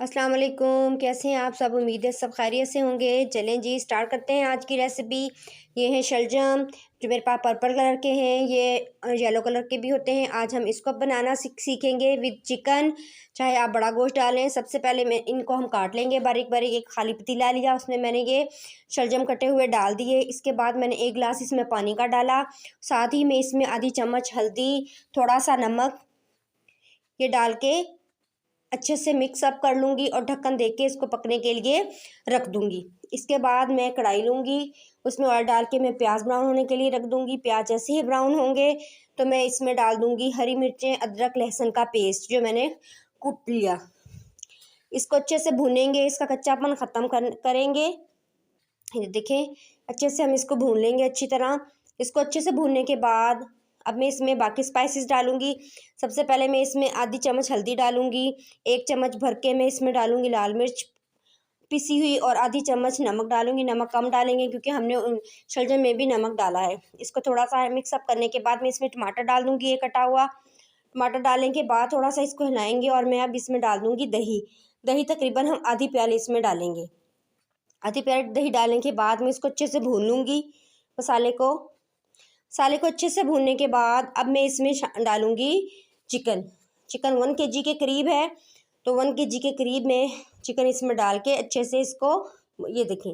अस्सलाम वालेकुम। कैसे हैं आप सब? उम्मीद है सब खैरियत से होंगे। चलें जी, स्टार्ट करते हैं आज की रेसिपी। ये हैं शलजम, जो मेरे पास पर्पल कलर के हैं, ये येलो कलर के भी होते हैं। आज हम इसको बनाना सीखेंगे विद चिकन। चाहे आप बड़ा गोश्त डालें। सबसे पहले मैं इनको हम काट लेंगे बारीक बारीक। एक खाली पतीला लिया, उसमें मैंने ये शलजम कटे हुए डाल दिए। इसके बाद मैंने 1 गिलास इसमें पानी का डाला। साथ ही में इसमें आधी चम्मच हल्दी, थोड़ा सा नमक ये डाल के अच्छे से मिक्स अप कर लूँगी और ढक्कन दे के इसको पकने के लिए रख दूँगी। इसके बाद मैं कढ़ाई लूँगी, उसमें ऑयल डाल के मैं प्याज ब्राउन होने के लिए रख दूँगी। प्याज जैसे ही ब्राउन होंगे तो मैं इसमें डाल दूँगी हरी मिर्चें, अदरक लहसुन का पेस्ट जो मैंने कूट लिया। इसको अच्छे से भूनेंगे, इसका कच्चापन ख़त्म करेंगे। ये देखें, अच्छे से हम इसको भून लेंगे अच्छी तरह। इसको अच्छे से भूनने के बाद अब मैं इसमें बाकी स्पाइसेस डालूँगी। सबसे पहले मैं इसमें आधी चम्मच हल्दी डालूँगी, 1 चम्मच भर के मैं इसमें डालूँगी लाल मिर्च पिसी हुई और आधी चम्मच नमक डालूँगी। नमक कम डालेंगे क्योंकि हमने शलजम में भी नमक डाला है। इसको थोड़ा-सा मिक्स अप करने के बाद मैं इसमें टमाटर डाल दूँगी, ये कटा हुआ। टमाटर डालने के बाद थोड़ा-सा इसको हिलाएँगे और मैं अब इसमें डाल दूँगी दही। दही तकरीबन हम आधी प्याली इसमें डालेंगे। आधी प्याली दही डालने के बाद मैं इसको अच्छे से भून लूँगी मसाले को अच्छे से भूनने के बाद अब मैं इसमें डालूँगी चिकन। चिकन 1 केजी के करीब है, तो 1 केजी के करीब मैं चिकन इसमें डाल के अच्छे से इसको ये देखें।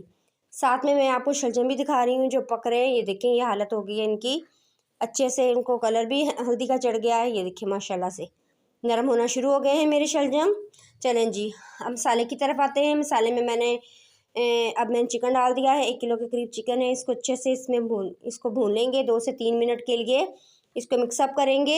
साथ में मैं आपको शलजम भी दिखा रही हूँ जो पक रहे हैं। ये देखें, ये हालत हो गई है इनकी। अच्छे से इनको कलर भी हल्दी का चढ़ गया है। ये देखिए माशाल्लाह से नरम होना शुरू हो गए हैं मेरे शलजम। चलें जी, अब मसाले की तरफ आते हैं। मसाले में अब मैंने चिकन डाल दिया है। 1 किलो के करीब चिकन है। इसको अच्छे से इसको भून लेंगे 2 से 3 मिनट के लिए। इसको मिक्सअप करेंगे।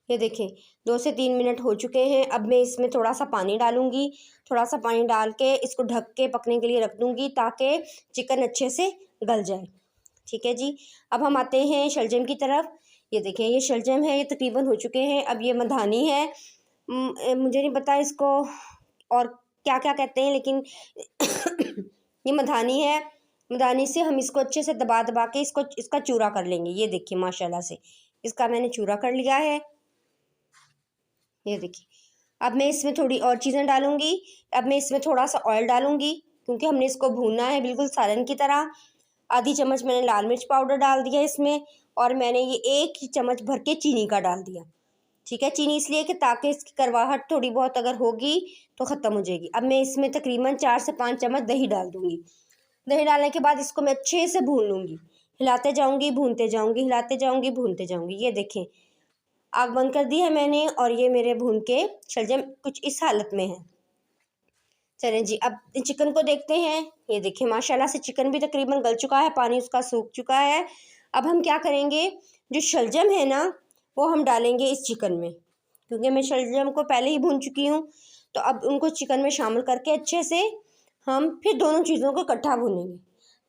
ये देखें 2 से 3 मिनट हो चुके हैं। अब मैं इसमें थोड़ा सा पानी डालूँगी। थोड़ा सा पानी डाल के इसको ढक के पकने के लिए रख दूँगी ताकि चिकन अच्छे से गल जाए। ठीक है जी, अब हम आते हैं शलजम की तरफ। ये देखें, ये शलजम है, ये तकरीबन हो चुके हैं। अब ये मधानी है, मुझे नहीं पता इसको और क्या क्या कहते हैं, लेकिन ये मधानी है। मधानी से हम इसको अच्छे से दबा दबा के इसका चूरा कर लेंगे। ये देखिए माशाल्लाह से इसका मैंने चूरा कर लिया है। ये देखिए, अब मैं इसमें थोड़ी और चीज़ें डालूँगी। अब मैं इसमें थोड़ा सा ऑयल डालूँगी क्योंकि हमने इसको भूनना है बिल्कुल सालन की तरह। आधी चम्मच मैंने लाल मिर्च पाउडर डाल दिया इसमें और मैंने ये 1 चम्मच भर के चीनी का डाल दिया। ठीक है, चीनी इसलिए कि ताकि इसकी करवाहट थोड़ी बहुत अगर होगी तो ख़त्म हो जाएगी। अब मैं इसमें तकरीबन 4 से 5 चम्मच दही डाल दूँगी। दही डालने के बाद इसको मैं अच्छे से भून लूँगी। हिलाते जाऊँगी, भूनते जाऊँगी, हिलाते जाऊँगी, भूनते जाऊँगी। ये देखें, आग बंद कर दी है मैंने और ये मेरे भून के शलजम कुछ इस हालत में है। चलें जी, अब चिकन को देखते हैं। ये देखें माशाल्लाह से चिकन भी तकरीबन गल चुका है, पानी उसका सूख चुका है। अब हम क्या करेंगे, जो शलजम है ना वो हम डालेंगे इस चिकन में, क्योंकि मैं शलजम को पहले ही भून चुकी हूँ। तो अब उनको चिकन में शामिल करके अच्छे से हम फिर दोनों चीज़ों को इकट्ठा भूनेंगे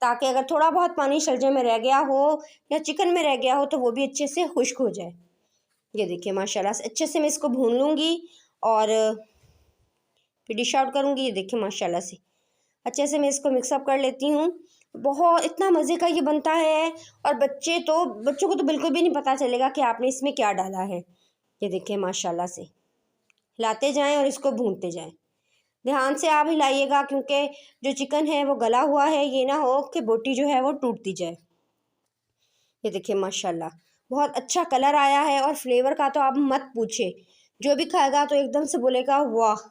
ताकि अगर थोड़ा बहुत पानी शलजम में रह गया हो या चिकन में रह गया हो तो वो भी अच्छे से खुश्क हो जाए। ये देखिए माशाल्लाह से अच्छे से मैं इसको भून लूँगी और फिर डिश आउट करूँगी। ये देखिए माशाल्लाह से अच्छे से मैं इसको मिक्सअप कर लेती हूँ। बहुत इतना मज़े का ये बनता है और बच्चों को तो बिल्कुल भी नहीं पता चलेगा कि आपने इसमें क्या डाला है। ये देखिए माशाल्लाह से हिलाते जाएं और इसको भूनते जाएं। ध्यान से आप हिलाइएगा क्योंकि जो चिकन है वो गला हुआ है, ये ना हो कि बोटी जो है वो टूटती जाए। ये देखिए माशाल्लाह बहुत अच्छा कलर आया है और फ्लेवर का तो आप मत पूछे, जो भी खाएगा तो एकदम से बोलेगा वाह।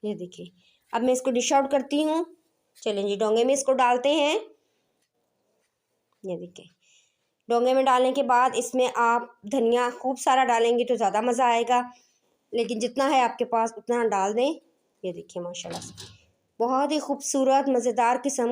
ये देखिए, अब मैं इसको डिश आउट करती हूँ। चलें जी, डोंगे में इसको डालते हैं। ये देखिए, डोंगे में डालने के बाद इसमें आप धनिया खूब सारा डालेंगे तो ज़्यादा मज़ा आएगा, लेकिन जितना है आपके पास उतना डाल दें। ये देखिए माशाल्लाह से बहुत ही खूबसूरत मज़ेदार किस्म